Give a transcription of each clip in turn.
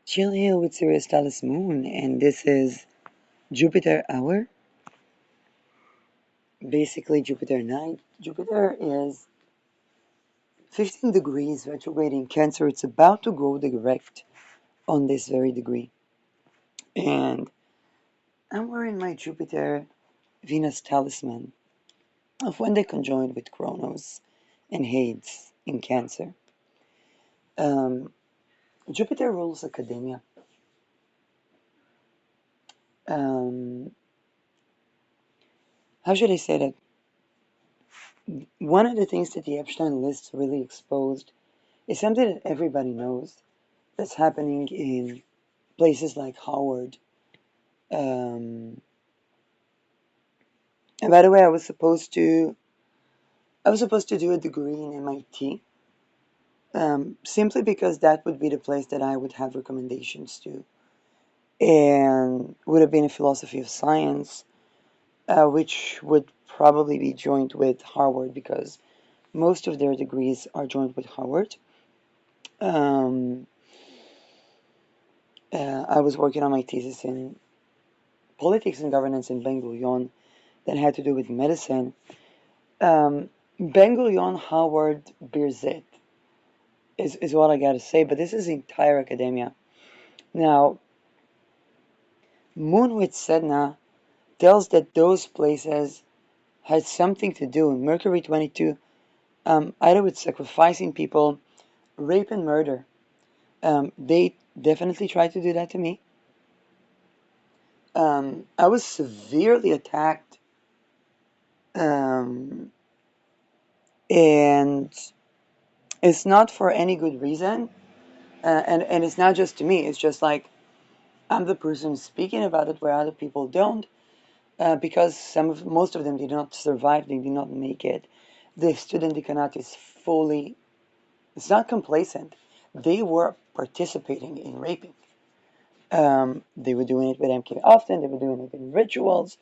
Chill here with Sirius Dallas Moon, and this is Jupiter Hour, basically Jupiter night. Jupiter is 15 degrees retrograde in Cancer. It's about to go direct on this very degree. And I'm wearing my Jupiter Venus talisman of when they conjoined with Kronos and Hades in Cancer. Um, Jupiter rules academia. Um, how should I say that? One of the things that the Epstein lists really exposed is something that everybody knows that's happening in places like Howard. And by the way, I was supposed to do a degree in MIT, simply because that would be the place that I would have recommendations to, and would have been a philosophy of science, which would probably be joined with Harvard because most of their degrees are joined with Harvard. Um, I was working on my thesis in politics and governance in Ben Gurion that had to do with medicine. Ben Gurion, Howard, Birzeit is what I got to say, but this is entire academia. Now, Moonwit Sedna tells that those places had something to do, Mercury 22, either with sacrificing people, rape, and murder. They definitely tried to do that to me. I was severely attacked, um, and it's not for any good reason. And it's not just to me, it's just like I'm the person speaking about it where other people don't, because most of them did not survive, they did not make it. The student decanate is fully, it's not complacent. They were participating in raping. They were doing it with MK often, they were doing it in rituals,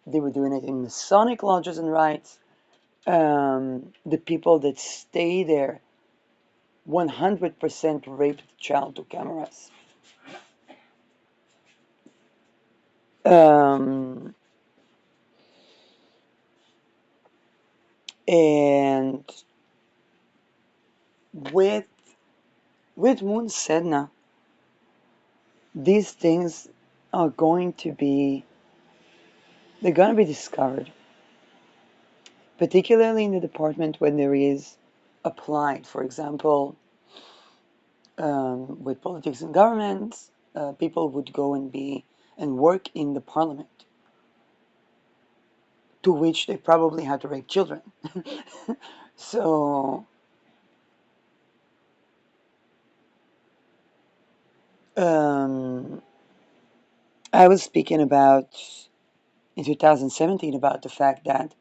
they were doing it in Masonic lodges and rites. The people that stay there 100% raped the child to cameras. Um, and with Moon Sedna, these things are going to be they're going to be discovered, particularly in the department when there is applied. For example, with politics and government, people would go and work in the parliament, to which they probably had to rape children. So um, I was speaking about in 2017 about the fact that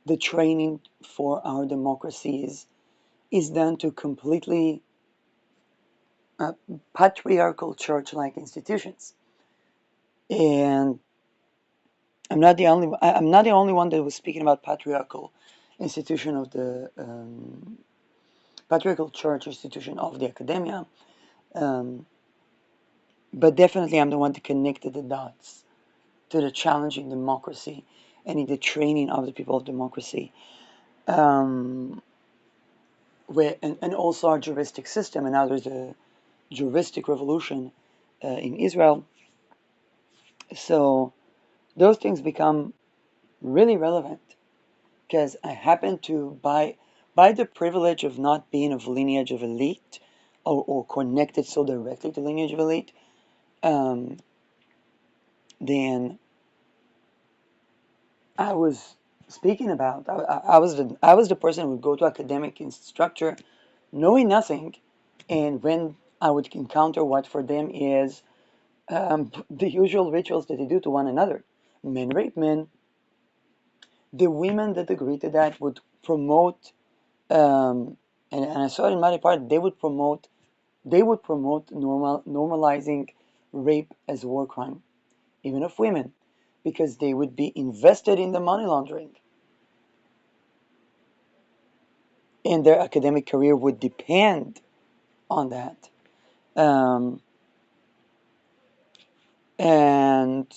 the training for our democracies is done to completely uh, patriarchal church-like institutions. And I'm not the only one that was speaking about patriarchal institution of the patriarchal church institution of the academia. Um, but definitely, I'm the one that connected the dots to the challenging democracy and in the training of the people of democracy. Um, and also our juristic system, and now there's a juristic revolution in Israel. So those things become really relevant because I happen to, by the privilege of not being of lineage of elite or connected so directly to lineage of elite, um, then I was speaking about. I was the person who would go to academic structure, knowing nothing, and when I would encounter what for them is the usual rituals that they do to one another, men rape men. The women that agreed to that would promote, um, and I saw it in my part. They would promote normalizing rape as a war crime, even of women, because they would be invested in the money laundering, and their academic career would depend on that. Um, and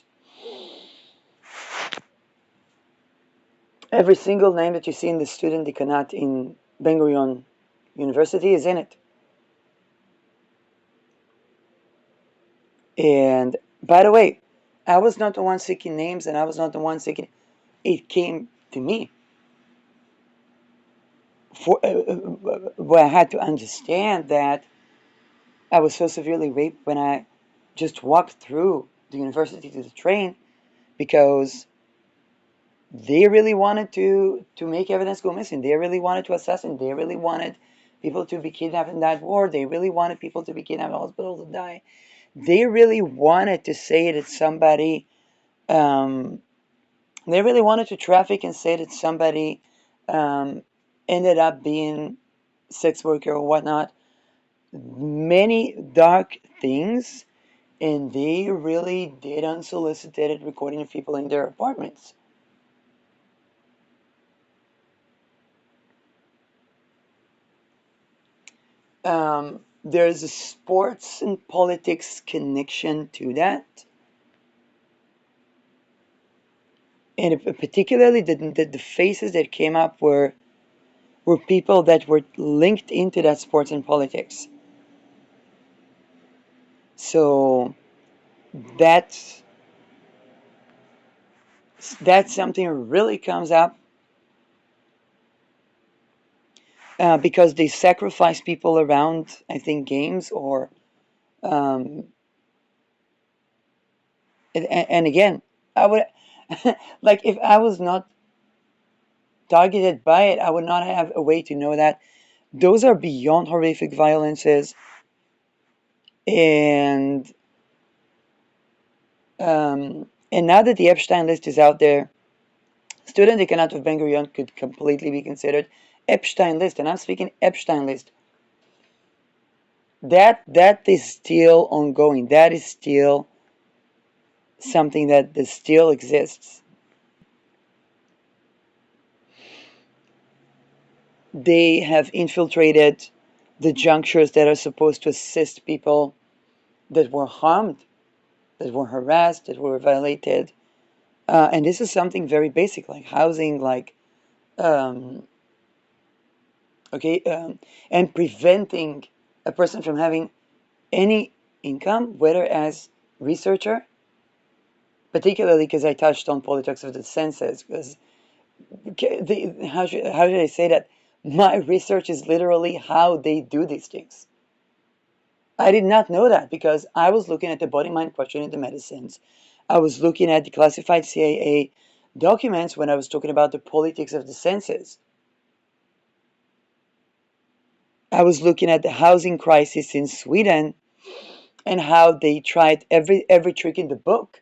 every single name that you see in the student decanat in Ben Gurion University is in it. And by the way, I was not the one seeking names, and I was not the one seeking. It came to me for where I had to understand that I was so severely raped when I just walked through the university to the train because they really wanted to make evidence go missing. They really wanted to assassinate. They really wanted people to be kidnapped in that war. They really wanted people to be kidnapped in hospitals to die. They really wanted to say that somebody. Um, they really wanted to traffic and say that somebody um, ended up being sex worker or whatnot. Many dark things, and they really did unsolicited recording of people in their apartments. There's a sports and politics connection to that, and particularly the faces that came up were people that were linked into that sports and politics. So that's that's something that really comes up because they sacrifice people around, I think, games or um, and again, I would like if I was not targeted by it, I would not have a way to know that those are beyond horrific violences. And and now that the Epstein list is out there, student decanate of Ben Gurion could completely be considered Epstein list, and I'm speaking Epstein list. That is still ongoing. That is still something that still exists. They have infiltrated the junctures that are supposed to assist people that were harmed, that were harassed, that were violated. And this is something very basic, like housing, like um, okay, and preventing a person from having any income, whether as researcher, particularly because I touched on politics of the senses, because how should I say that? My research is literally how they do these things. I did not know that because I was looking at the body mind question in the medicines. I was looking at the classified CIA documents when I was talking about the politics of the senses. I was looking at the housing crisis in Sweden and how they tried every trick in the book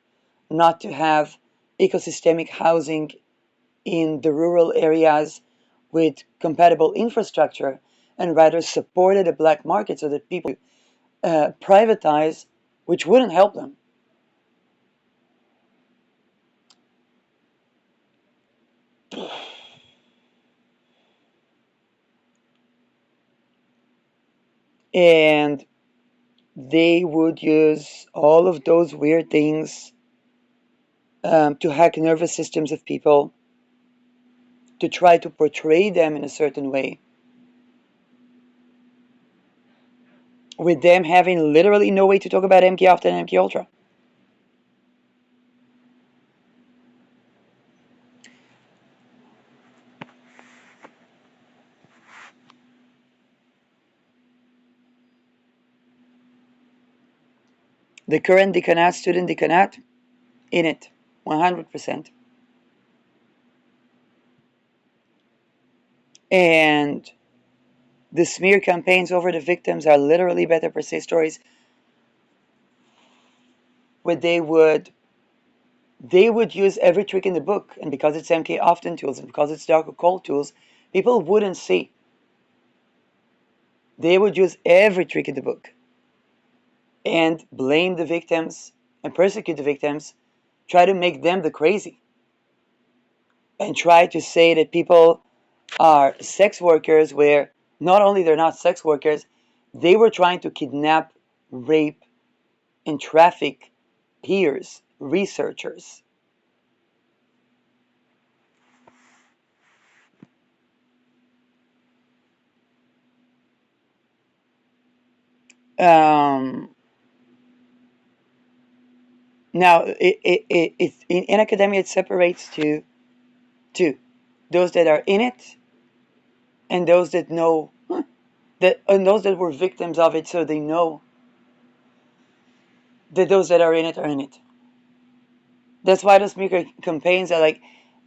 not to have ecosystemic housing in the rural areas with compatible infrastructure and rather supported a black market so that people privatize, which wouldn't help them. And they would use all of those weird things to hack nervous systems of people, to try to portray them in a certain way, with them having literally no way to talk about MK Ultra and MK Ultra. The current decanat, student decanat, in it, 100%. And the smear campaigns over the victims are literally better per se stories where they would use every trick in the book, and because it's MK often tools and because it's dark occult tools, people wouldn't see. They would use every trick in the book and blame the victims and persecute the victims, try to make them the crazy, and try to say that people are sex workers where not only they're not sex workers, they were trying to kidnap rape, and traffic peers, researchers. Um, Now, in academia, it separates to two: those that are in it and those that know that, and those that were victims of it, so they know that those that are in it are in it. That's why those smear campaigns are like,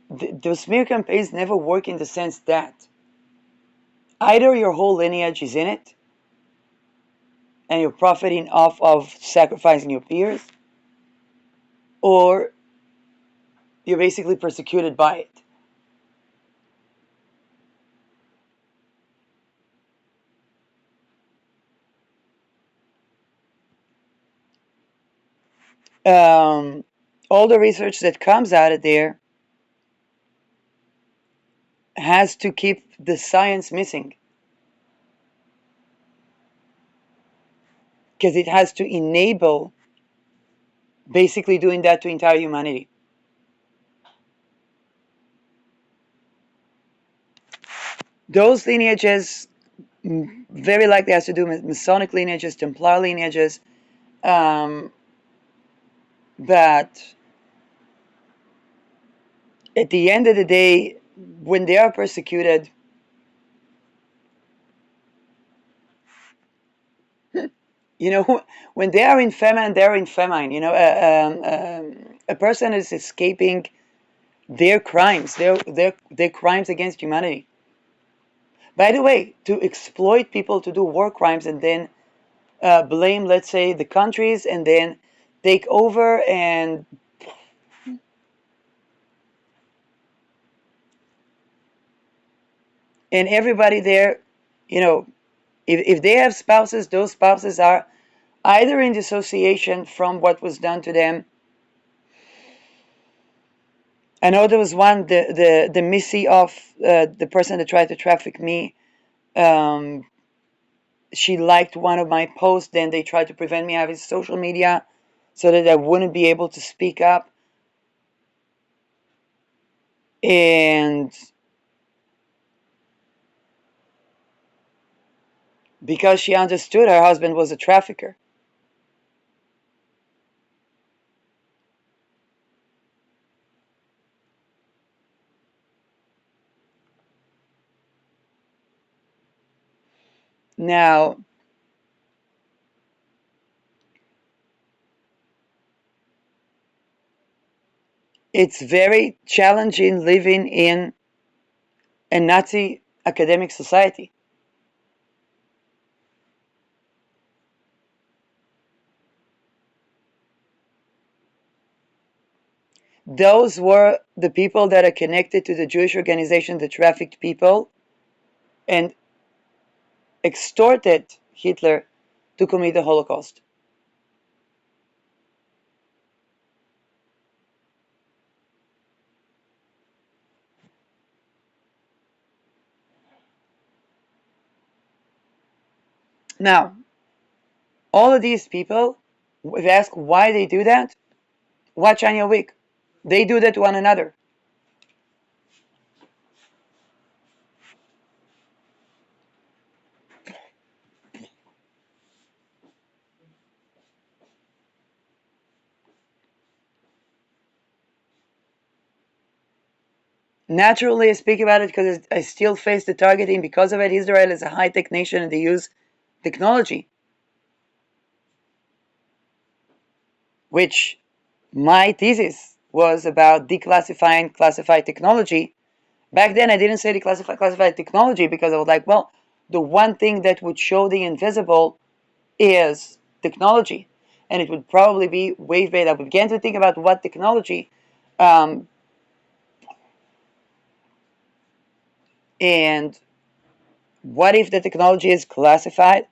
those smear campaigns never work in the sense that either your whole lineage is in it and you're profiting off of sacrificing your peers, or you're basically persecuted by it. All the research that comes out of there has to keep the science missing because it has to enable basically doing that to entire humanity. Those lineages very likely has to do with Masonic lineages, Templar lineages, um, but at the end of the day, when they are persecuted, when they are in famine, they're in famine. A person is escaping their crimes, their crimes against humanity. By the way, to exploit people to do war crimes and then blame, let's say, the countries and then take over and everybody there, you know, if they have spouses, those spouses are either in dissociation from what was done to them. I know there was one, the Missy of the person that tried to traffic me. Um, she liked one of my posts. Then they tried to prevent me having social media so that I wouldn't be able to speak up. And because she understood her husband was a trafficker. Now, it's very challenging living in a Nazi academic society. Those were the people that are connected to the Jewish organization that trafficked people and extorted Hitler to commit the Holocaust. Now, all of these people, if you ask why they do that, watch Anya Week. They do that to one another. Naturally, I speak about it because I still face the targeting. Because of it, Israel is a high-tech nation and they use technology, which my thesis was about declassifying classified technology. Back then, I didn't say declassify classified technology because I was like, well, the one thing that would show the invisible is technology. And it would probably be wave-based. I began to think about what technology, um, and what if the technology is classified?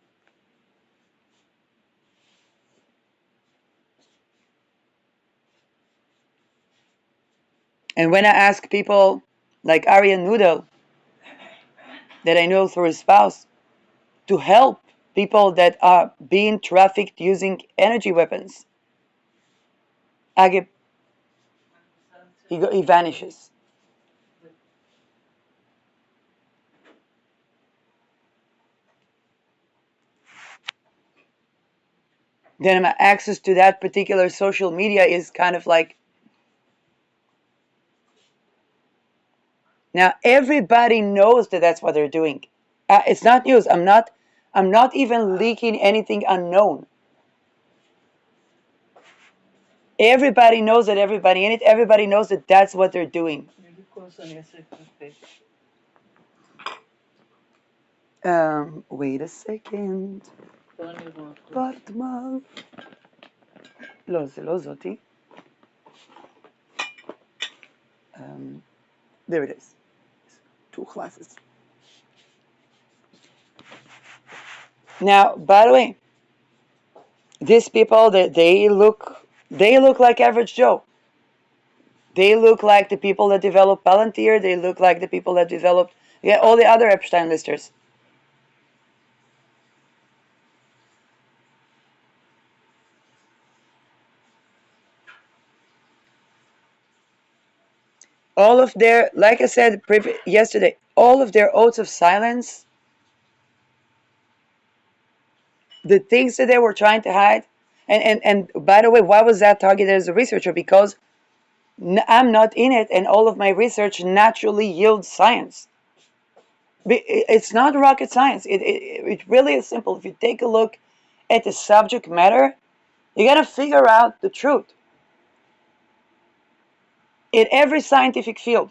And when I ask people like Arya Noodle, that I know through his spouse, to help people that are being trafficked using energy weapons. Agib, he vanishes. Then my access to that particular social media is kind of like, now everybody knows that that's what they're doing. It's not news. I'm not even leaking anything unknown. Everybody knows that everybody in it. Everybody knows that that's what they're doing. Wait a second. פרטמר. לא, זה לא זאתי. There it is. 2 classes. Now, by the way, these people, they look like average Joe. They look like the people that developed Palantir. They look like the people that developed all the other Epstein listers. All of their, like I said yesterday, all of their oaths of silence, the things that they were trying to hide, and by the way, why was that targeted as a researcher? Because I'm not in it, and all of my research naturally yields science. It's not rocket science. It really is simple. If you take a look at the subject matter, you gotta figure out the truth in every scientific field.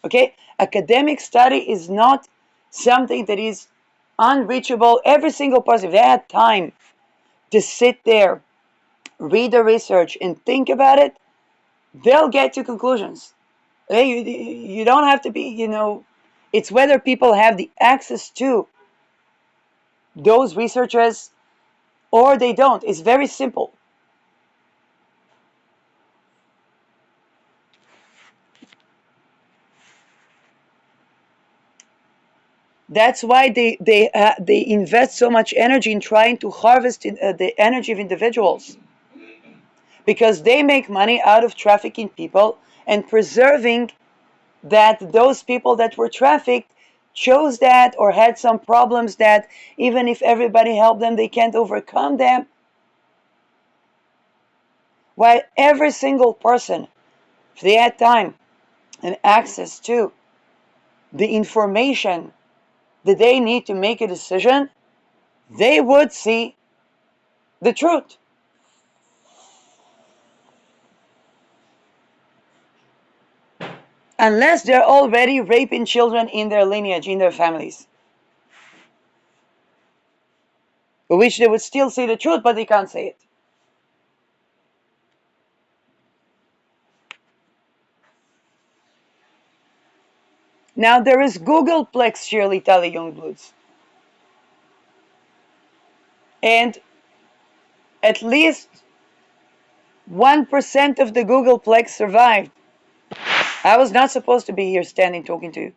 Okay, academic study is not something that is unreachable. Every single person, if they had time to sit there, read the research, and think about it, they'll get to conclusions. Okay? You don't have to be, it's whether people have the access to those researchers or they don't. It's very simple. That's why they invest so much energy in trying to harvest the energy of individuals, because they make money out of trafficking people and preserving that those people that were trafficked chose that or had some problems that even if everybody helped them, they can't overcome them. While every single person, if they had time and access to the information that they need to make a decision, they would see the truth. Unless they're already raping children in their lineage, in their families. Which they would still see the truth, but they can't say it. Now there is Googleplex, Shirley Tally Youngbloods. And at least 1% of the Googleplex survived. I was not supposed to be here standing talking to you.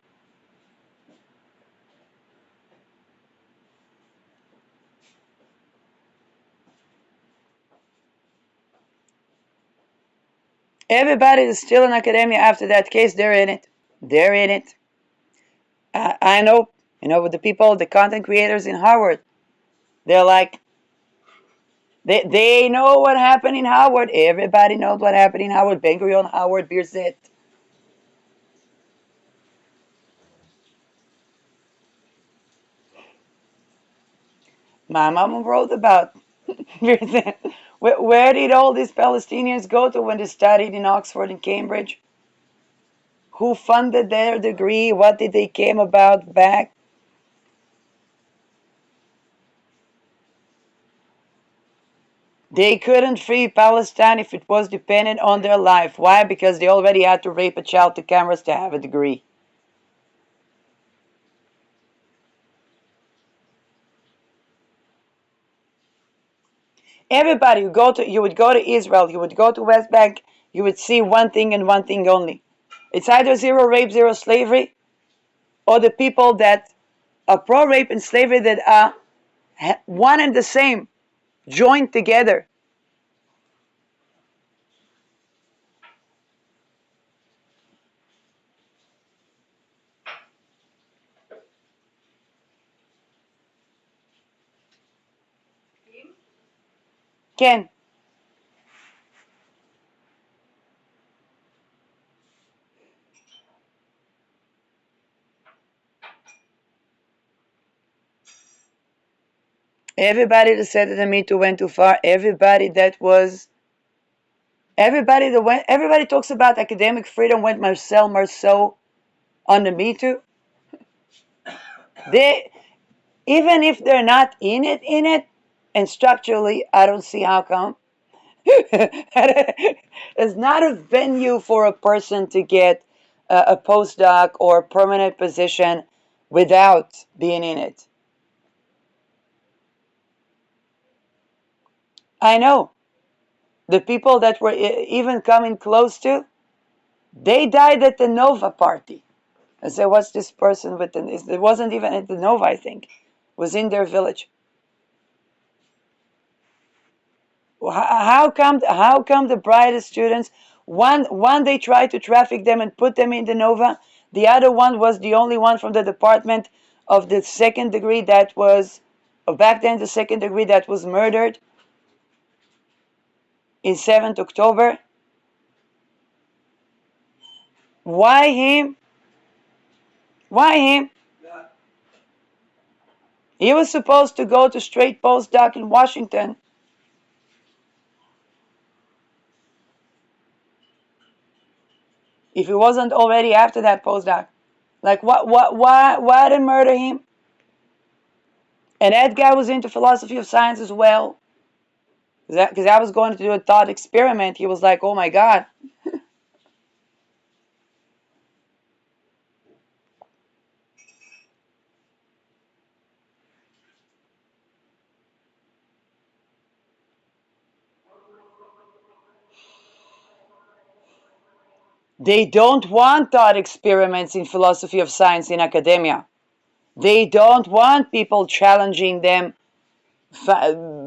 Everybody is still in academia after that case. They're in it. They're in it. I know, with the people, the content creators in Harvard, they're like, they know what happened in Howard. Everybody knows what happened in Howard. Ben Gurion, Howard, Birzeit. My mom wrote about Birzeit. Where did all these Palestinians go to when they studied in Oxford and Cambridge? Who funded their degree? What did they came about back? They couldn't free Palestine if it was dependent on their life. Why? Because they already had to rape a child to cameras to have a degree. Everybody, you would go to Israel, you would go to West Bank, you would see one thing and one thing only. It's either zero rape, zero slavery, or the people that are pro-rape and slavery that are one and the same, joined together. Ken, everybody that said that the Me Too went too far, everybody talks about academic freedom went Marceau on the Me Too. They, even if they're not in it, and structurally, I don't see how come. It's not a venue for a person to get a postdoc or a permanent position without being in it. I know the people that were even coming close to, they died at the Nova party. I said, what's this person with the, it wasn't even at the Nova, I think. It was in their village. How come the brightest students, one they tried to traffic them and put them in the Nova, the other one was the only one from the department of the second degree that was, back then the second degree that was murdered in 7th October. Why him? Why him? He was supposed to go to straight postdoc in Washington. If he wasn't already after that postdoc. Like, why they murder him? And that guy was into philosophy of science as well. Because I was going to do a thought experiment. He was like, oh my God. They don't want thought experiments in philosophy of science in academia. They don't want people challenging them,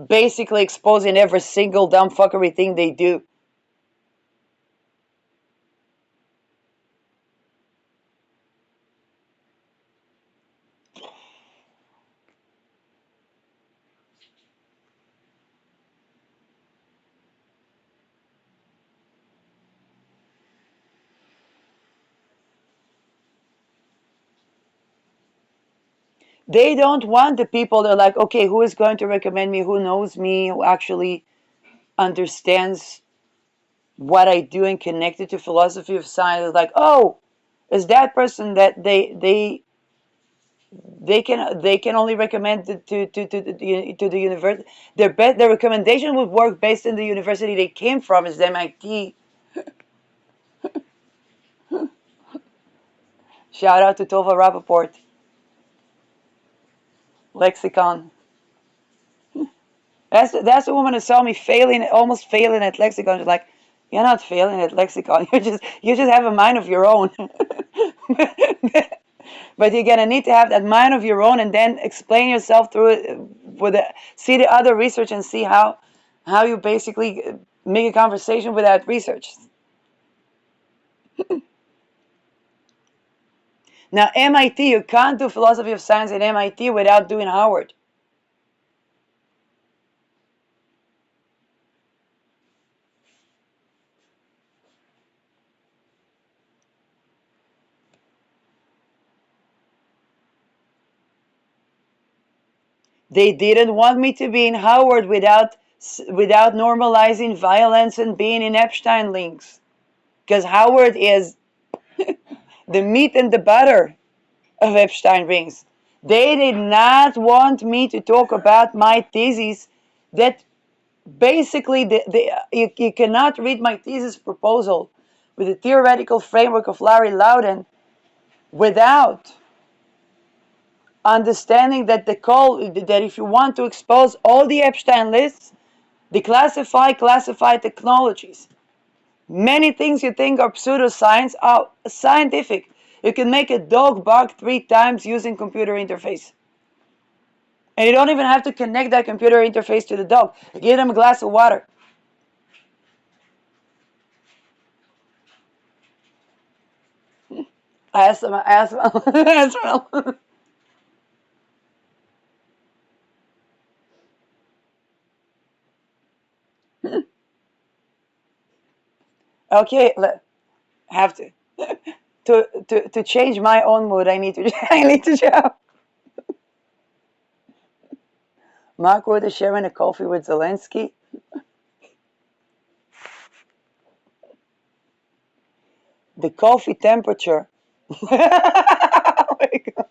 basically exposing every single dumb fuckery thing they do. They don't want the people that are like, okay, who is going to recommend me, who knows me, who actually understands what I do and connected to philosophy of science. Like, oh, is that person that they can only recommend to the university. Their recommendation would work based on the university they came from, is MIT. Shout out to Tova Rappaport. Lexicon. That's the woman who saw me almost failing at Lexicon. She's like, you're not failing at Lexicon. You just have a mind of your own. But you're gonna need to have that mind of your own, and then explain yourself through it see the other research, and see how you basically make a conversation without research. Now, MIT, you can't do philosophy of science at MIT without doing Howard. They didn't want me to be in Howard without normalizing violence and being in Epstein links, because Howard is the meat and the butter of Epstein rings. They did not want me to talk about my thesis. That basically, you cannot read my thesis proposal with the theoretical framework of Larry Loudon without understanding that that if you want to expose all the Epstein lists, the classified technologies, many things you think are pseudoscience are scientific. You can make a dog bark 3 times using computer interface. And you don't even have to connect that computer interface to the dog. Give them a glass of water. Ask them. Okay, have to. To change my own mood, I need to I need to show. Mark Rutte sharing a coffee with Zelensky. The coffee temperature. Oh my God.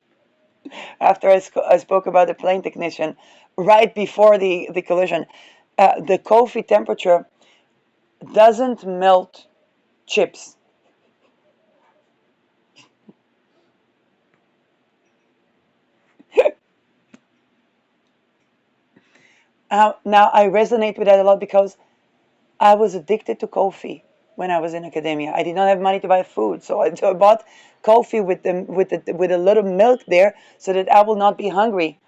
After I spoke about the plane technician, right before the collision, the coffee temperature doesn't melt chips. Now I resonate with that a lot because I was addicted to coffee when I was in academia. I did not have money to buy food, so I bought coffee with a little milk there so that I will not be hungry.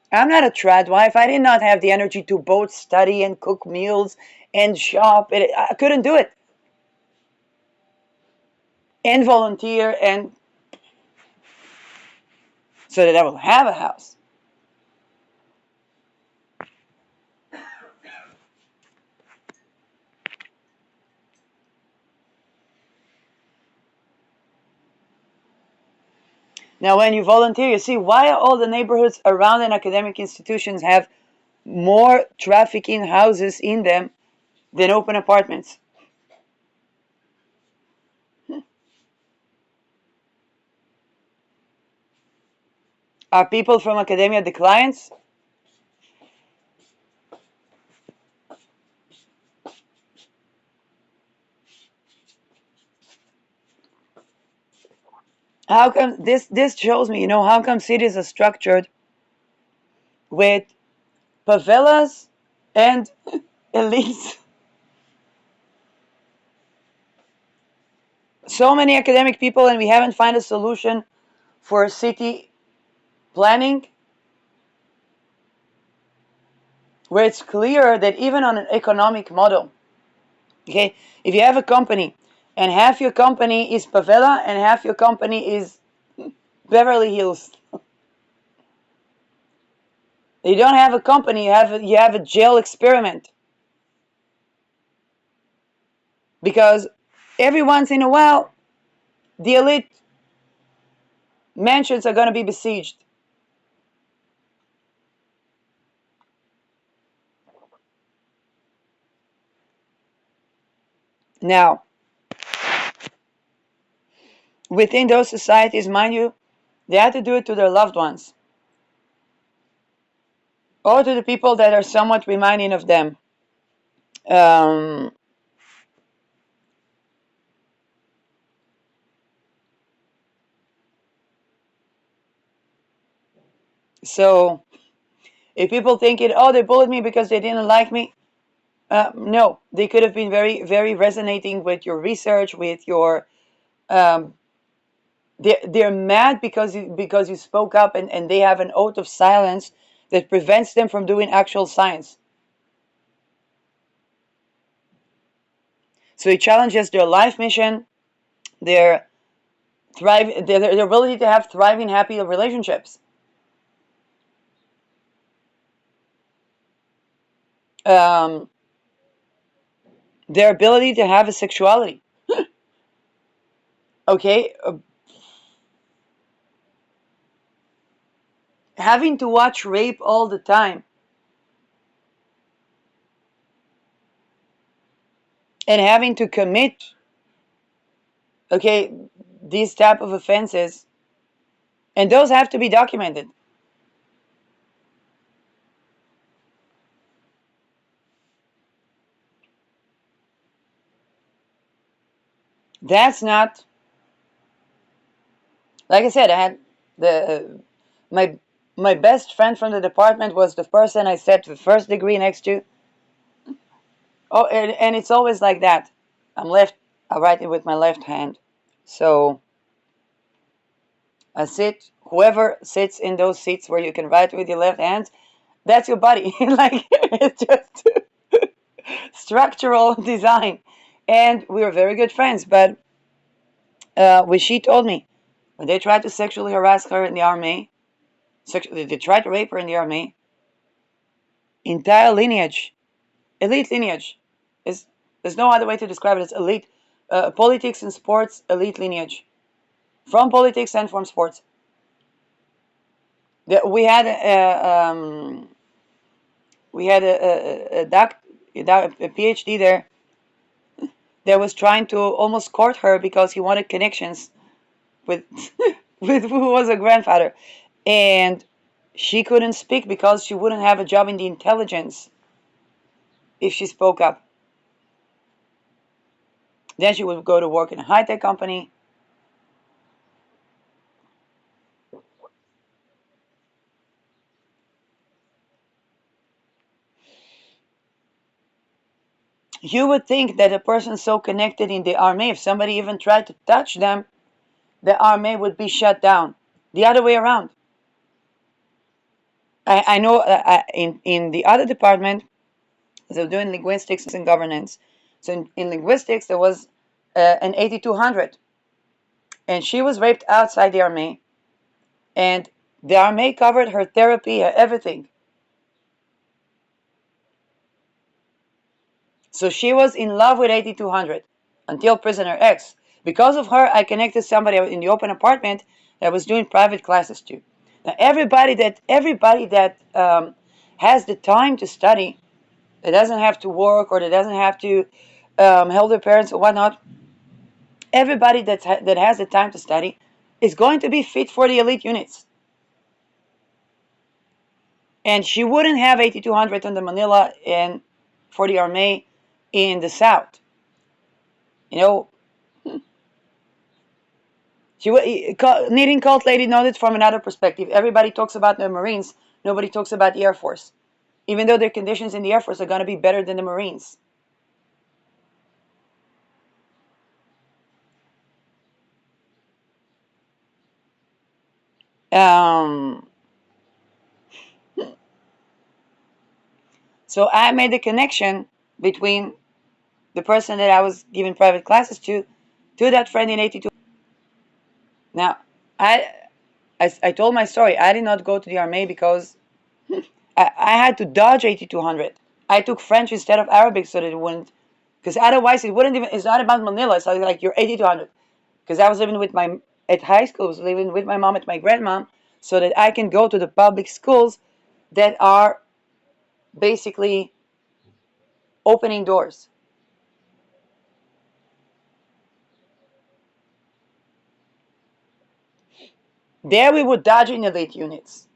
I'm not a trad wife. I did not have the energy to both study and cook meals and shop. I couldn't do it. And volunteer and so that I will have a house. Now, when you volunteer, you see why all the neighborhoods around an academic institutions have more trafficking houses in them than open apartments. Are people from academia the clients? How come this shows me, how come cities are structured with favelas and elites? So many academic people, and we haven't found a solution for city planning where it's clear that even on an economic model, okay, if you have a company and half your company is favela and half your company is Beverly Hills, you don't have a company, you have a jail experiment. Because every once in a while, the elite mansions are going to be besieged. Now, within those societies, mind you, they have to do it to their loved ones or to the people that are somewhat reminding of them. Um, so, if people think oh, they bullied me because they didn't like me, no, they could have been very, very resonating with your research, with your. Um, they're mad because you spoke up, and they have an oath of silence that prevents them from doing actual science. So it challenges their life mission, their their ability to have thriving, happy relationships, um, their ability to have a sexuality. Okay, having to watch rape all the time and having to commit, okay, these type of offenses, and those have to be documented. That's not, like I said, I had the my My best friend from the department was the person I sat the first degree next to. Oh, and it's always like that. I write it with my left hand. So whoever sits in those seats where you can write with your left hand, that's your buddy. Like, it's just structural design. And we were very good friends, but when she told me, when they tried to sexually harass her in the army, they tried to rape her in the army, entire lineage, elite lineage, is there's no other way to describe it. It's elite. Politics and sports, elite lineage. From politics and from sports. We had a PhD there that was trying to almost court her because he wanted connections with with who was her grandfather, and she couldn't speak because she wouldn't have a job in the intelligence if she spoke up. Then she would go to work in a high-tech company. You would think that a person so connected in the army, if somebody even tried to touch them, the army would be shut down. The other way around. I know in the other department, they were doing linguistics and governance. So in linguistics, there was an 8200, and she was raped outside the army, and the army covered her therapy, everything. So she was in love with 8200 until prisoner X. Because of her, I connected somebody in the open apartment that was doing private classes too. Now everybody that has the time to study, that doesn't have to work or that doesn't have to help their parents or whatnot, everybody that has the time to study is going to be fit for the elite units. And she wouldn't have 8200 on the Manila and for the army in the South. You know, Needing Cult Lady knows it from another perspective. Everybody talks about the Marines. Nobody talks about the Air Force. Even though their conditions in the Air Force are going to be better than the Marines. Um, so I made the connection between the person that I was giving private classes to that friend in 82. Now, I, I told my story. I did not go to the army because I had to dodge 8200. I took French instead of Arabic so that it wouldn't, because otherwise it wouldn't even, it's not about Manila. It's like you're 8200. Because I was living with at high school, I was living with my mom and my grandmom so that I can go to the public schools that are basically opening doors. There we would dodge in elite units.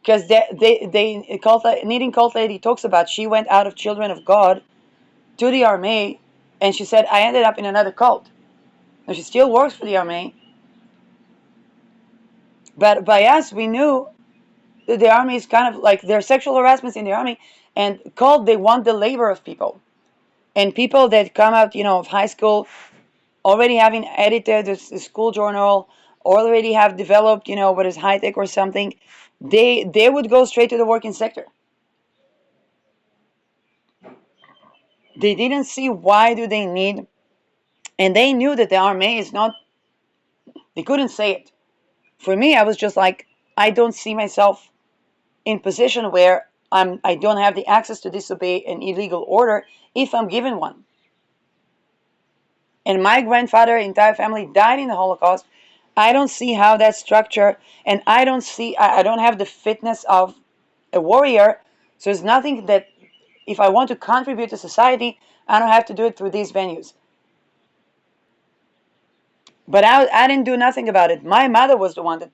Because Needing Cult Lady talks about she went out of Children of God to the army, and she said, I ended up in another cult. And she still works for the army. But by us, we knew that the army is kind of like there are sexual harassments in the army, and cult, they want the labor of people. And people that come out, of high school already having edited the school journal, already have developed, what is high tech or something, they would go straight to the working sector. They didn't see why do they need, and they knew that the army is not. They couldn't say it. For me, I was just like, I don't see myself in position where I don't have the access to disobey an illegal order if I'm given one. And my grandfather, entire family died in the Holocaust. I don't see how that structure, and I don't have the fitness of a warrior. So it's nothing that, if I want to contribute to society, I don't have to do it through these venues. But I didn't do nothing about it. My mother was the one that,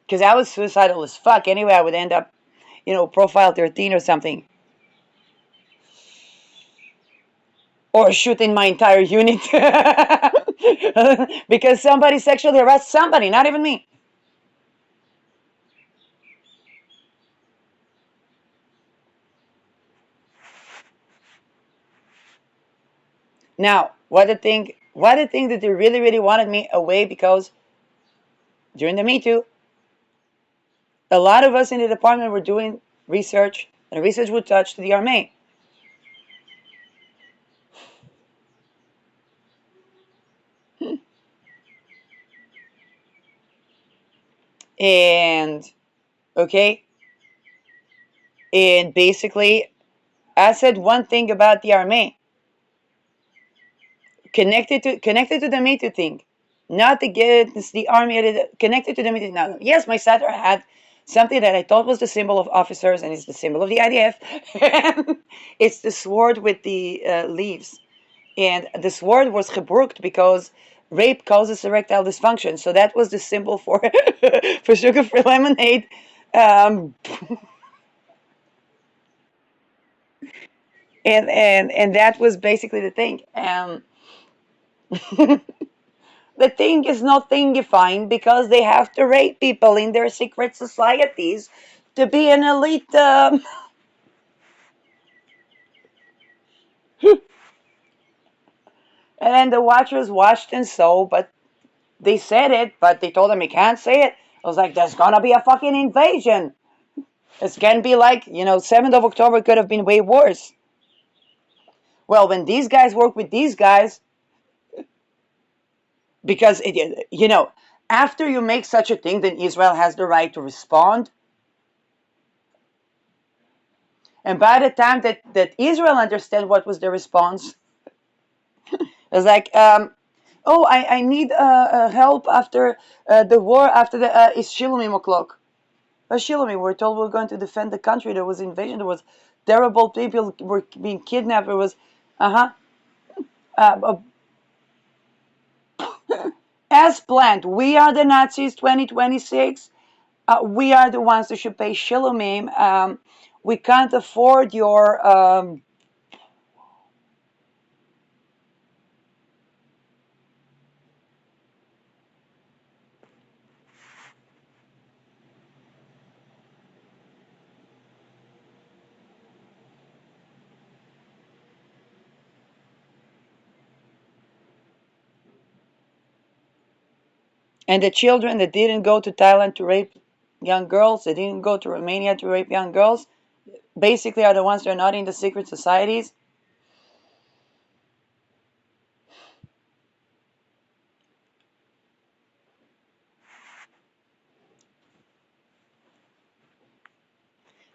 because I was suicidal as fuck anyway, I would end up, profile 13 or something. Or shooting my entire unit. Because somebody sexually harassed somebody, not even me. Now, what the thing that they really, really wanted me away, because during the Me Too, a lot of us in the department were doing research, and research would touch to the army. And okay, and basically, I said one thing about the army connected to the Me Too thing, not against the army. Connected to the Me Too. Now, yes, my satire had something that I thought was the symbol of officers, and it's the symbol of the IDF. It's the sword with the leaves, and the sword was gebruikt because rape causes erectile dysfunction. So that was the symbol for for sugar-free lemonade. Um, and that was basically the thing. The thing is not thingifying because they have to rape people in their secret societies to be an elite. And then the watchers watched and saw, but they said it, but they told them you can't say it. I was like, there's gonna be a fucking invasion. It's gonna be like, 7th of October could have been way worse. Well, when these guys work with these guys, because, after you make such a thing, then Israel has the right to respond. And by the time that Israel understand what was the response, it was like, oh, I need help after the war, after the it's Shilomim o'clock. Shilomim, we're told we're going to defend the country. There was invasion. There was terrible people were being kidnapped. There was, uh-huh, uh, as planned. We are the Nazis 2026. We are the ones that should pay Shilomim. We can't afford your and the children that didn't go to Thailand to rape young girls, they didn't go to Romania to rape young girls, basically are the ones that are not in the secret societies.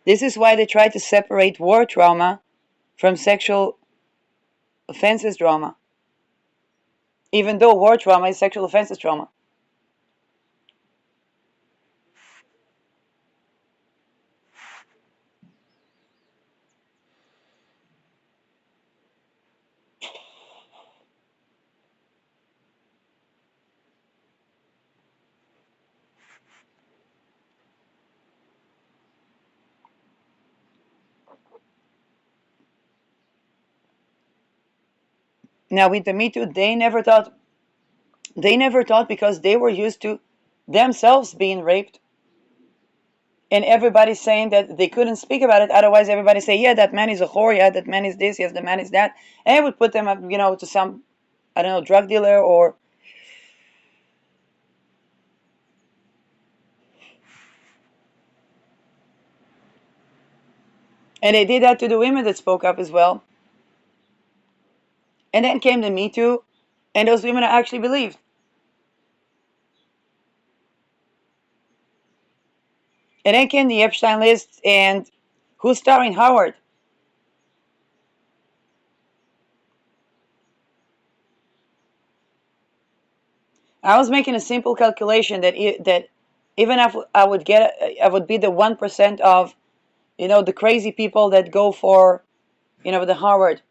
This is why they try to separate war trauma from sexual offenses trauma, even though war trauma is sexual offenses trauma. Now with the Me Too, they never thought because they were used to themselves being raped, and everybody's saying that they couldn't speak about it. Otherwise, everybody say, yeah, that man is a whore. Yeah, that man is this. Yes, that man is that. And it would put them up, to some, I don't know, drug dealer or. And they did that to the women that spoke up as well. And then came the Me Too, and those women actually believed. And then came the Epstein list, and who's starring Howard? I was making a simple calculation that even if I would be the 1% of, the crazy people that go for, the Howard.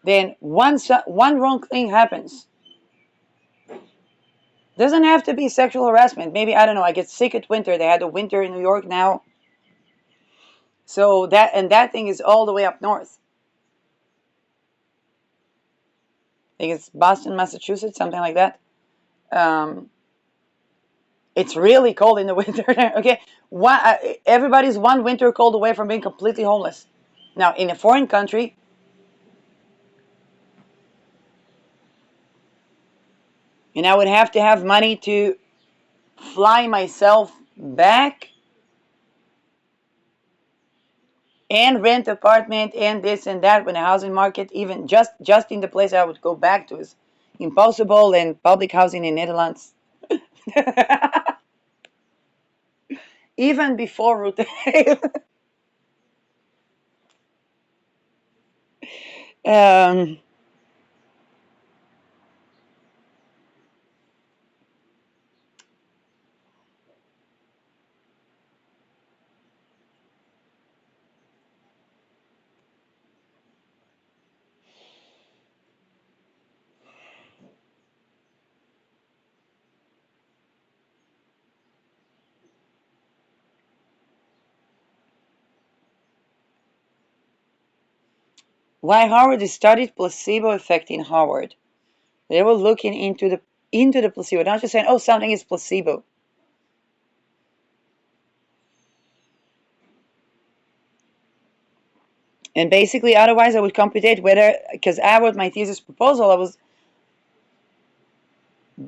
Then one wrong thing happens. Doesn't have to be sexual harassment. Maybe, I don't know, I get sick at winter. They had a winter in New York now. So that thing is all the way up north. I think it's Boston, Massachusetts, something like that. It's really cold in the winter. Okay, everybody's one winter cold away from being completely homeless. Now, in a foreign country, and I would have to have money to fly myself back and rent apartment and this and that when the housing market, even just in the place I would go back to, is impossible, and public housing in Netherlands even before Ruth. um, why Harvard studied placebo effect in Harvard. They were looking into the placebo, not just saying, oh, something is placebo. And basically, otherwise, I would computate whether, because I wrote my thesis proposal,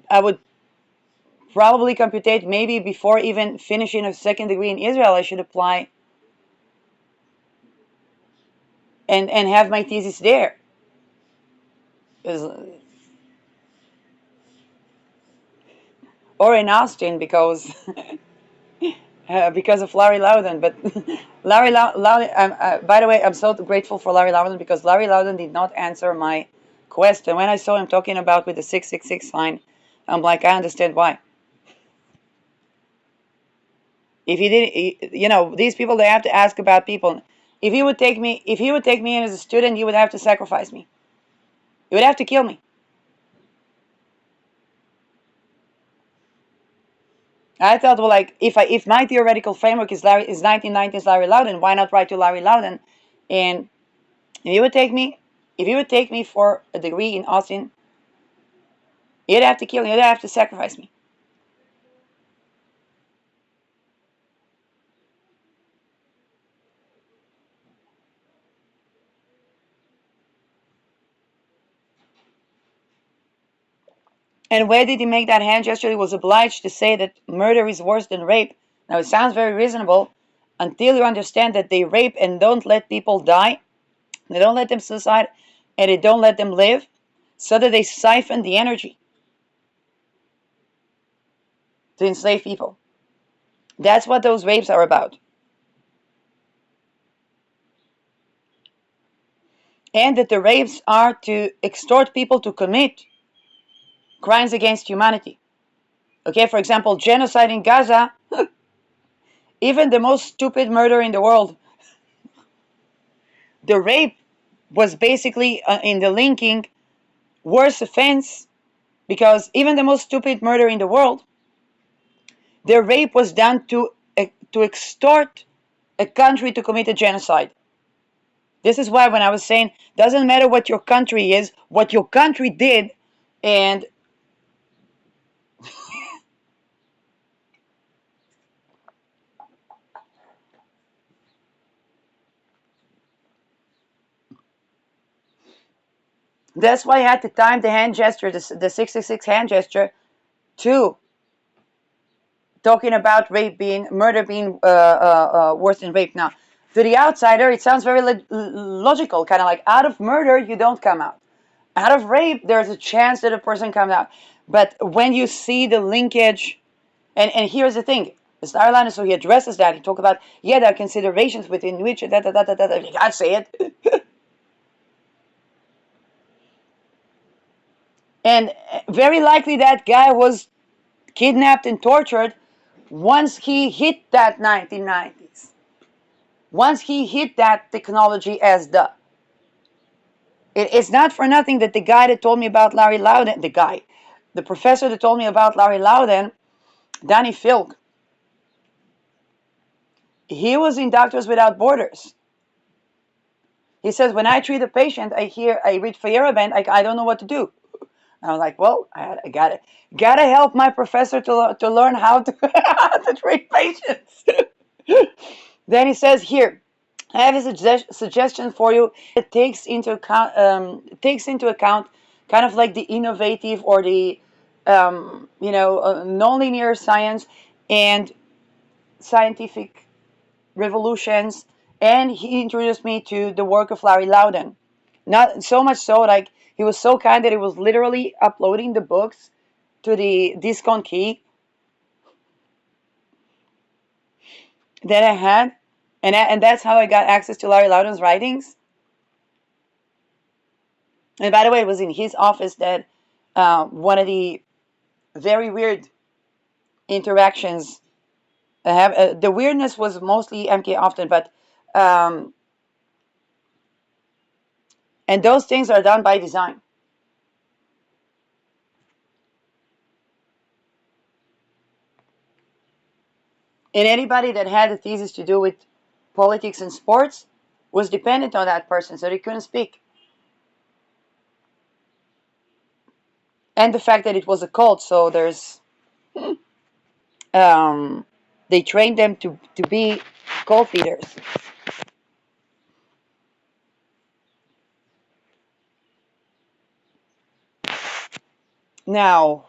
I would probably computate maybe before even finishing a second degree in Israel, I should apply and have my thesis there. Or in Austin, because of Larry Loudon. But Larry Loudon, by the way, I'm so grateful for Larry Loudon, because Larry Loudon did not answer my question. When I saw him talking about with the 666 sign, I'm like, I understand why. If he didn't, these people, they have to ask about people. If he would take me in as a student, he would have to sacrifice me. He would have to kill me. I thought, well, like, if my theoretical framework is 1990s Larry Loudon, why not write to Larry Loudon? And if he would take me for a degree in Austin, he'd have to kill me. He'd have to sacrifice me. And where did he make that hand gesture? He was obliged to say that murder is worse than rape. Now, it sounds very reasonable until you understand that they rape and don't let people die. They don't let them suicide, and they don't let them live, so that they siphon the energy to enslave people. That's what those rapes are about. And that the rapes are to extort people to commit crimes against humanity. Okay, for example, genocide in Gaza, even the most stupid murder in the world, the rape was basically in the linking worse offense, because even the most stupid murder in the world, the rape was done to extort a country to commit a genocide. This is why when I was saying, doesn't matter what your country is, what your country did, and that's why I had to time the hand gesture, the 666 hand gesture, to talking about murder being worse than rape. Now, to the outsider, it sounds very logical, kind of like, out of murder, you don't come out. Out of rape, there's a chance that a person comes out. But when you see the linkage, and here's the thing, Star Line, so he addresses that. He talks about, there are considerations within which, you can't say it. And very likely that guy was kidnapped and tortured once he hit that 1990s. Once he hit that technology as it's not for nothing that the guy that told me about Larry Loudon, the professor that told me about Larry Loudon, Danny Filk, he was in Doctors Without Borders. He says, when I treat a patient, I read Feyerabend, I don't know what to do. I was like, well, I gotta help my professor to learn how to, to treat patients. Then he says, here, I have a suggestion for you. It takes into account kind of like the innovative or the nonlinear science and scientific revolutions, and he introduced me to the work of Larry Loudon. Not so much so, like he was so kind that he was literally uploading the books to the discount key that I had, and that's how I got access to Larry Loudon's writings. And by the way, it was in his office that one of the very weird interactions I have. The weirdness was mostly MK often, but um, and those things are done by design. And anybody that had a thesis to do with politics and sports was dependent on that person, so they couldn't speak. And the fact that it was a cult, so um, they trained them to be cult leaders. Now,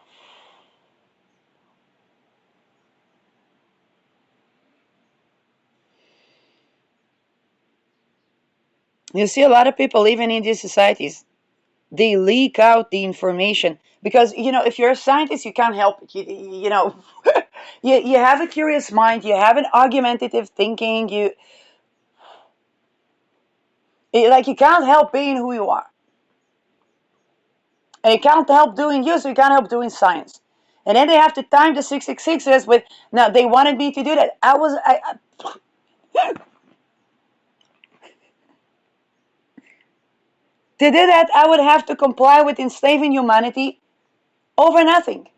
you see a lot of people, even in these societies, they leak out the information because, if you're a scientist, you can't help it. You have a curious mind, you have an argumentative thinking, you can't help being who you are. And you can't help doing you, so you can't help doing science. And then they have to time the 666s with, now they wanted me to do that. To do that, I would have to comply with enslaving humanity over nothing.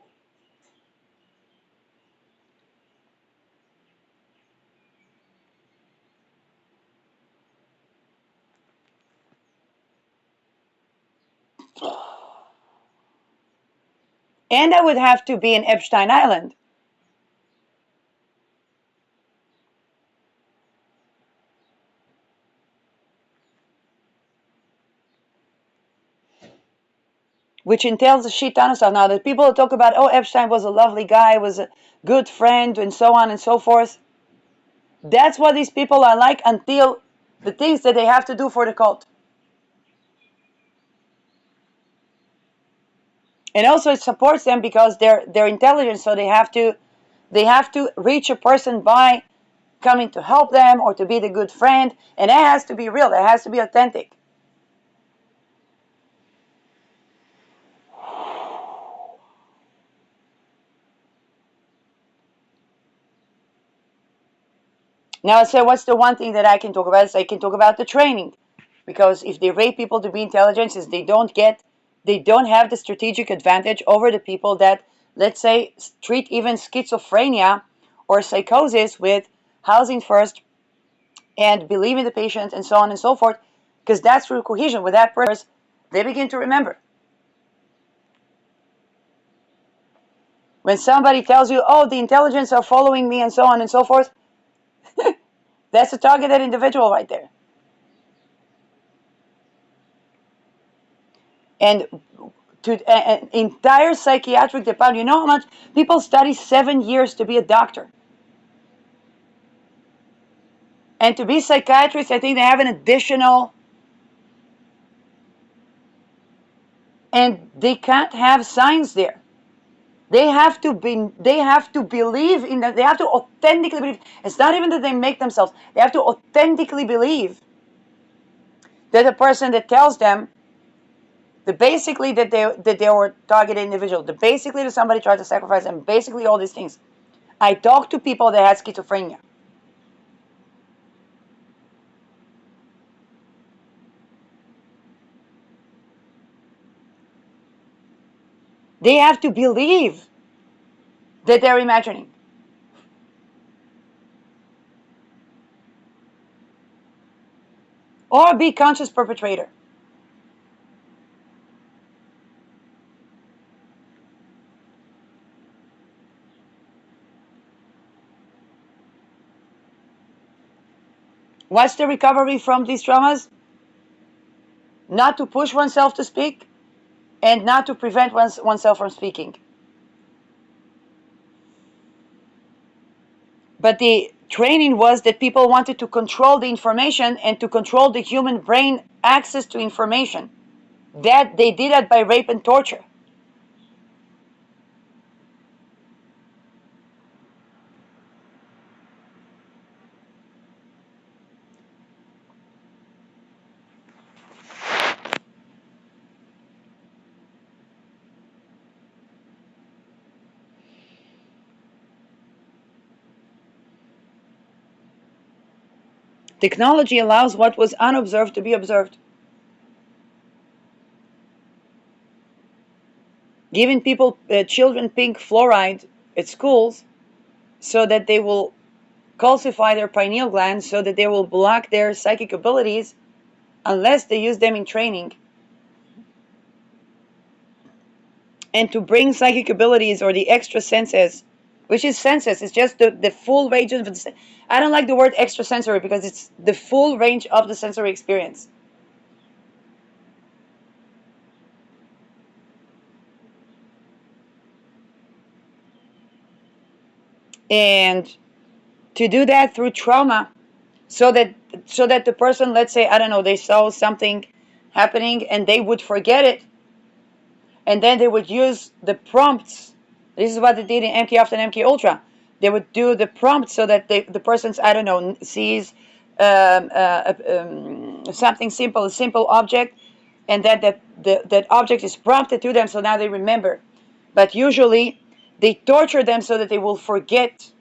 And I would have to be in Epstein Island. Which entails a shit ton of stuff. Now, the people talk about, oh, Epstein was a lovely guy, was a good friend, and so on and so forth. That's what these people are like until the things that they have to do for the cult. And also, it supports them because they're intelligent, so they have to reach a person by coming to help them or to be the good friend, and that has to be real. That has to be authentic. Now, I say, what's the one thing that I can talk about? Is I can talk about the training, because if they rate people to be intelligent, is they don't have the strategic advantage over the people that, let's say, treat even schizophrenia or psychosis with housing first and believe in the patient and so on and so forth, because that's through cohesion. With that person, they begin to remember. When somebody tells you, oh, the intelligence are following me and so on and so forth, that's a targeted individual right there. And to an entire psychiatric department, you know how much people study 7 years to be a doctor? And to be psychiatrists, I think they have an additional, and they can't have science there. They have to believe in that. They have to authentically believe. It's not even that they make themselves. They have to authentically believe that the person that tells them that basically that they were targeted individual, that basically that somebody tried to sacrifice them, basically all these things. I talked to people that had schizophrenia. They have to believe that they're imagining. Or be conscious perpetrator. What's the recovery from these traumas? Not to push oneself to speak and not to prevent oneself from speaking. But the training was that people wanted to control the information and to control the human brain access to information. That they did that by rape and torture. Technology allows what was unobserved to be observed. Giving people, children, pink fluoride at schools so that they will calcify their pineal glands, so that they will block their psychic abilities unless they use them in training. And to bring psychic abilities or the extra senses, which is senses, it's just the full range of the, I don't like the word extrasensory because it's the full range of the sensory experience. And to do that through trauma, so that the person, let's say, I don't know, they saw something happening and they would forget it, and then they would use the prompts. This is what they did in MK Ultra and MK Ultra. They would do the prompts so that the person's, I don't know, sees something simple, a simple object, and that object is prompted to them, so now they remember. But usually they torture them so that they will forget.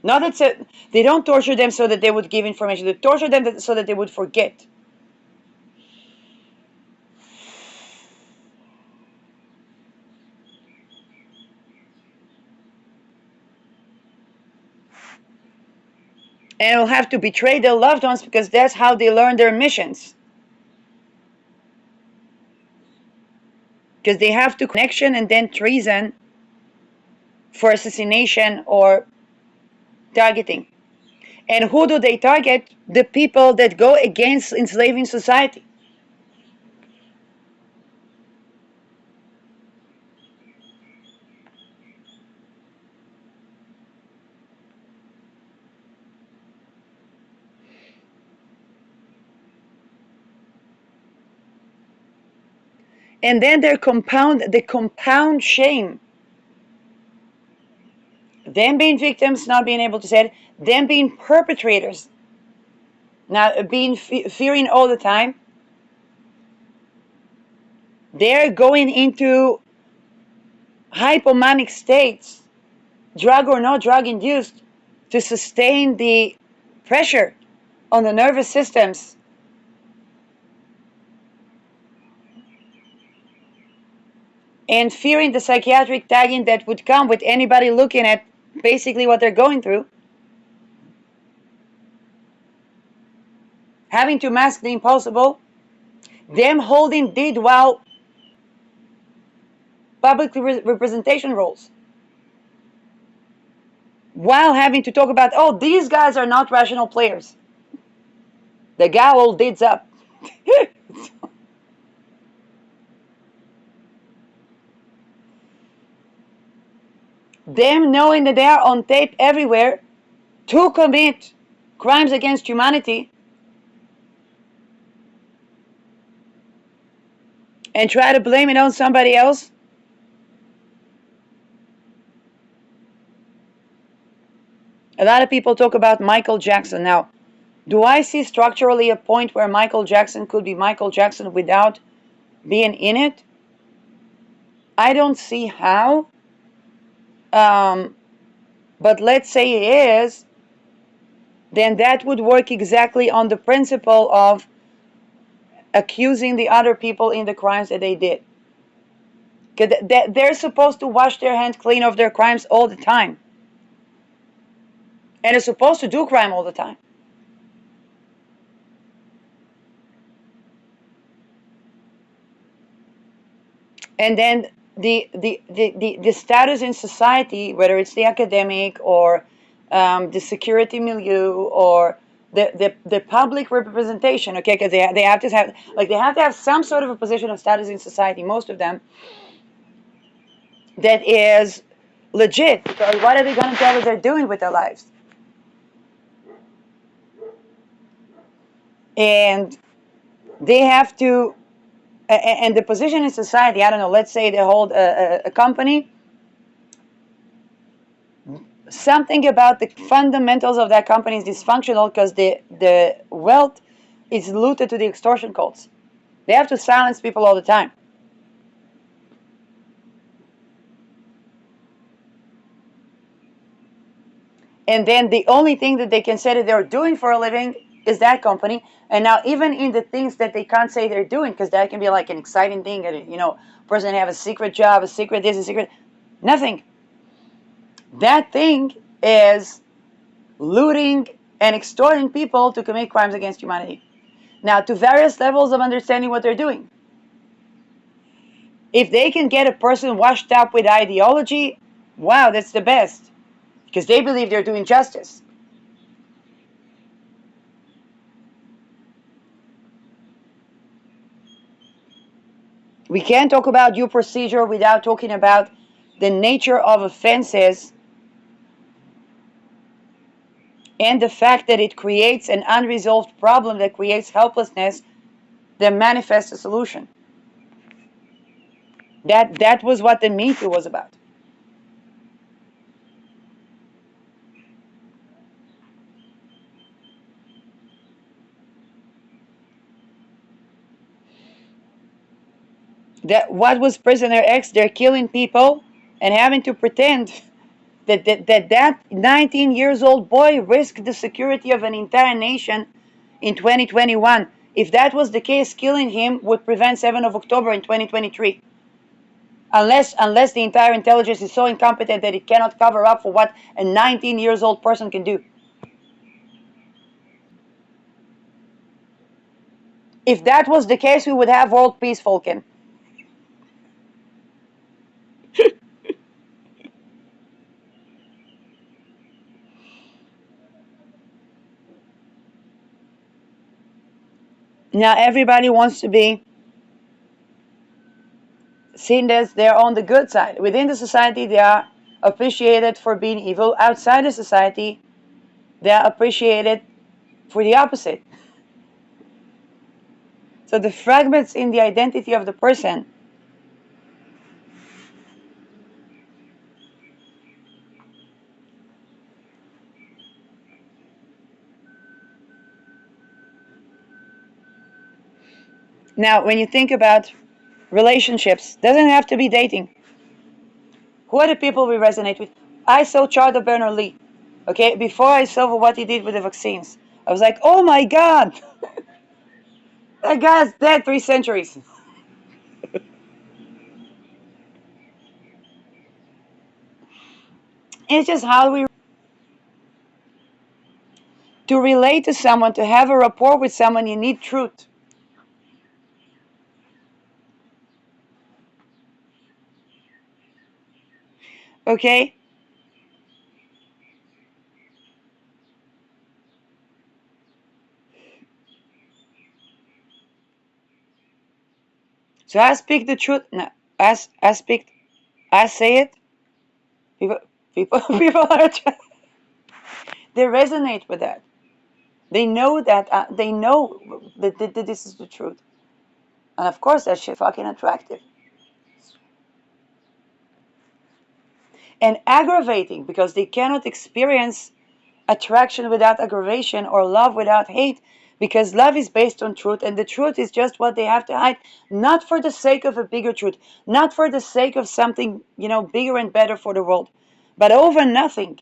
Not that they don't torture them so that they would give information. They torture them so that they would forget. And will have to betray their loved ones because that's how they learn their missions. Because they have to connection and then treason for assassination or targeting. And who do they target? The people that go against enslaving society. And then the compound shame. Them being victims, not being able to say it. Them being perpetrators, not being fearing all the time. They're going into hypomanic states, drug or not drug induced, to sustain the pressure on the nervous systems. And fearing the psychiatric tagging that would come with anybody looking at basically what they're going through. Having to mask the impossible. Them holding did while public representation roles. While having to talk about, oh, these guys are not rational players. The guy all dids up. Them knowing that they are on tape everywhere to commit crimes against humanity and try to blame it on somebody else. A lot of people talk about Michael Jackson. Now, do I see structurally a point where Michael Jackson could be Michael Jackson without being in it? I don't see how. But let's say it is, then that would work exactly on the principle of accusing the other people in the crimes that they did. Because they're supposed to wash their hands clean of their crimes all the time. And they're supposed to do crime all the time. And then the status in society, whether it's the academic or the security milieu or the public representation, okay, because they have to have some sort of a position of status in society, most of them, that is legit, because what are they going to tell us they're doing with their lives? And they have to, and the position in society, I don't know, let's say they hold a company, something about the fundamentals of that company is dysfunctional because the wealth is looted to the extortion cults. They have to silence people all the time. And then the only thing that they can say that they're doing for a living is that company. And now even in the things that they can't say they're doing, because that can be like an exciting thing, and person have a secret job, a secret this, a secret nothing. That thing is looting and extorting people to commit crimes against humanity. Now, to various levels of understanding what they're doing. If they can get a person washed up with ideology, wow, that's the best. Because they believe they're doing justice. We can't talk about due procedure without talking about the nature of offenses and the fact that it creates an unresolved problem that creates helplessness that manifests a solution. That was what the Me Too was about. That what was Prisoner X? They're killing people and having to pretend that 19 years old boy risked the security of an entire nation in 2021. If that was the case, killing him would prevent 7th of October in 2023. Unless the entire intelligence is so incompetent that it cannot cover up for what a 19 years old person can do. If that was the case, we would have world peace, Falcon. Now everybody wants to be seen as they're on the good side. Within the society, they are appreciated for being evil. Outside the society, they are appreciated for the opposite. So the fragments in the identity of the person. Now, when you think about relationships, doesn't have to be dating. Who are the people we resonate with? I saw Charles Bernard-Lee. Okay, before I saw what he did with the vaccines, I was like, oh my God, that guy's dead 3 centuries. It's just how we to relate to someone, to have a rapport with someone, you need truth. Okay? So I speak the truth. No, I speak, I say it. People, people are, they resonate with that. They know that, they know that this is the truth. And of course, that shit fucking attractive. And aggravating because they cannot experience attraction without aggravation or love without hate, because love is based on truth, and the truth is just what they have to hide, not for the sake of a bigger truth, not for the sake of something bigger and better for the world, but over nothing.